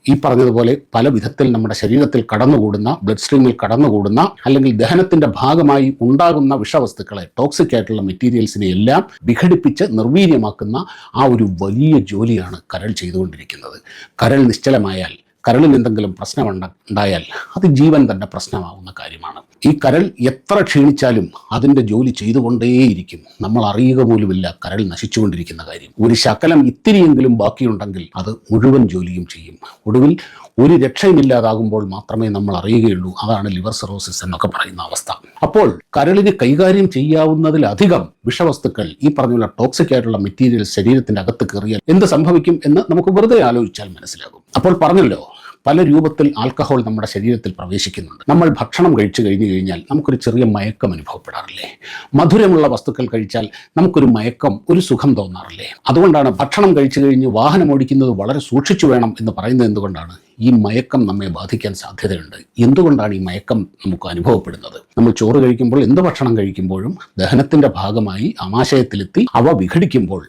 ഈ പറഞ്ഞതുപോലെ പല വിധത്തിൽ നമ്മുടെ ശരീരത്തിൽ കടന്നുകൂടുന്ന, ബ്ലഡ് സ്ട്രീമിൽ കടന്നുകൂടുന്ന, അല്ലെങ്കിൽ ദഹനത്തിന്റെ ഭാഗമായി ഉണ്ടാകുന്ന വിഷവസ്തുക്കളെ, ടോക്സിക് ആയിട്ടുള്ള മെറ്റീരിയൽസിനെ എല്ലാം വിഘടിപ്പിച്ച് നിർവീര്യമാക്കുന്ന ആ ഒരു വലിയ ജോലിയാണ് കരൾ ചെയ്തുകൊണ്ടിരിക്കുന്നത്. കരൾ നിശ്ചലമായാൽ, കരളിൽ എന്തെങ്കിലും പ്രശ്നമുണ്ടായാൽ അത് ജീവൻ തന്നെ പ്രശ്നമാവുന്ന കാര്യമാണ്. ഈ കരൾ എത്ര ക്ഷീണിച്ചാലും അതിൻ്റെ ജോലി ചെയ്തുകൊണ്ടേയിരിക്കും. നമ്മൾ അറിയുക പോലുമില്ല കരൾ നശിച്ചുകൊണ്ടിരിക്കുന്ന കാര്യം. ഒരു ശകലം ഇത്തിരിയെങ്കിലും ബാക്കിയുണ്ടെങ്കിൽ അത് മുഴുവൻ ജോലിയും ചെയ്യും. ഒടുവിൽ ഒരു രക്ഷയുമില്ലാതാകുമ്പോൾ മാത്രമേ നമ്മൾ അറിയുകയുള്ളൂ. അതാണ് ലിവർ സിറോസിസ് എന്നൊക്കെ പറയുന്ന അവസ്ഥ. അപ്പോൾ കരളിന് കൈകാര്യം ചെയ്യാവുന്നതിലധികം വിഷവസ്തുക്കൾ, ഈ പറഞ്ഞുള്ള ടോക്സിക് ആയിട്ടുള്ള മെറ്റീരിയൽ ശരീരത്തിൻ്റെ അകത്ത് കയറിയാൽ എന്ത് സംഭവിക്കും എന്ന് നമുക്ക് വെറുതെ ആലോചിച്ചാൽ മനസ്സിലാകും. അപ്പോൾ പറഞ്ഞല്ലോ, പല രൂപത്തിൽ ആൽക്കഹോൾ നമ്മുടെ ശരീരത്തിൽ പ്രവേശിക്കുന്നുണ്ട്. നമ്മൾ ഭക്ഷണം കഴിച്ചു കഴിഞ്ഞാൽ നമുക്കൊരു ചെറിയ മയക്കം അനുഭവപ്പെടാറില്ലേ? മധുരമുള്ള വസ്തുക്കൾ കഴിച്ചാൽ നമുക്കൊരു മയക്കം, ഒരു സുഖം തോന്നാറില്ലേ? അതുകൊണ്ടാണ് ഭക്ഷണം കഴിച്ചു കഴിഞ്ഞ് വാഹനം ഓടിക്കുന്നത് വളരെ സൂക്ഷിച്ചു വേണം എന്ന് പറയുന്നത്. എന്തുകൊണ്ടാണ്? ഈ മയക്കം നമ്മെ ബാധിക്കാൻ സാധ്യതയുണ്ട്. എന്തുകൊണ്ടാണ് ഈ മയക്കം നമുക്ക് അനുഭവപ്പെടുന്നത്? നമ്മൾ ചോറ് കഴിക്കുമ്പോൾ, എന്ത് ഭക്ഷണം കഴിക്കുമ്പോഴും ദഹനത്തിൻ്റെ ഭാഗമായി ആമാശയത്തിലെത്തി അവ വിഘടിക്കുമ്പോൾ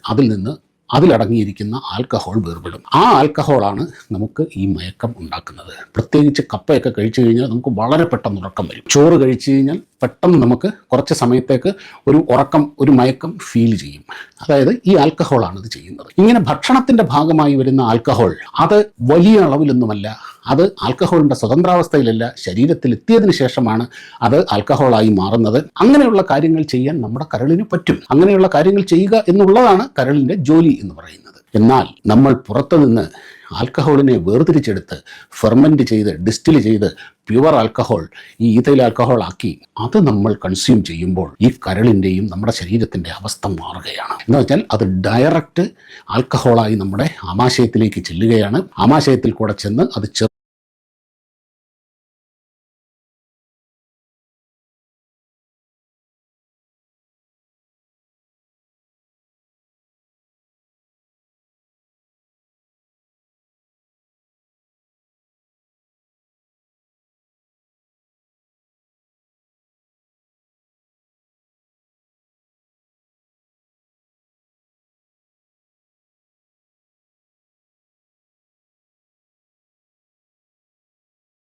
അതിലടങ്ങിയിരിക്കുന്ന ആൽക്കഹോൾ വേർപെടും. ആ ആൽക്കഹോളാണ് നമുക്ക് ഈ മയക്കം ഉണ്ടാക്കുന്നത്. പ്രത്യേകിച്ച് കപ്പയൊക്കെ കഴിച്ചു കഴിഞ്ഞാൽ നമുക്ക് വളരെ പെട്ടെന്ന് ഉറക്കം വരും. ചോറ് കഴിച്ചു കഴിഞ്ഞാൽ പെട്ടെന്ന് നമുക്ക് കുറച്ച് സമയത്തേക്ക് ഒരു മയക്കം ഫീൽ ചെയ്യും. അതായത് ഈ ആൽക്കഹോളാണ് ഇത് ചെയ്യുന്നത്. ഇങ്ങനെ ഭക്ഷണത്തിൻ്റെ ഭാഗമായി വരുന്ന ആൽക്കഹോൾ അത് വലിയ അളവിലൊന്നുമല്ല. അത് ആൽക്കഹോളിൻ്റെ സ്വതന്ത്രാവസ്ഥയിലല്ല, ശരീരത്തിൽ എത്തിയതിനു ശേഷമാണ് അത് ആൽക്കഹോളായി മാറുന്നത്. അങ്ങനെയുള്ള കാര്യങ്ങൾ ചെയ്യാൻ നമ്മുടെ കരളിന് പറ്റും. അങ്ങനെയുള്ള കാര്യങ്ങൾ ചെയ്യുക എന്നുള്ളതാണ് കരളിൻ്റെ ജോലി എന്ന് പറയുന്നത്. എന്നാൽ നമ്മൾ പുറത്തുനിന്ന് ആൽക്കഹോളിനെ വേർതിരിച്ചെടുത്ത് ഫെർമെൻറ്റ് ചെയ്ത്, ഡിസ്റ്റിൽ ചെയ്ത് പ്യുവർ ആൽക്കഹോൾ, ഈ ഈഥൈൽ ആൽക്കഹോൾ ആക്കി അത് നമ്മൾ കൺസ്യൂം ചെയ്യുമ്പോൾ ഈ കരളിൻ്റെയും നമ്മുടെ ശരീരത്തിൻ്റെ അവസ്ഥ മാറുകയാണ്. എന്ന് വെച്ചാൽ അത് ഡയറക്റ്റ് ആൽക്കഹോളായി നമ്മുടെ ആമാശയത്തിലേക്ക് ചെല്ലുകയാണ്. ആമാശയത്തിൽ കൂടെ ചെന്ന് അത്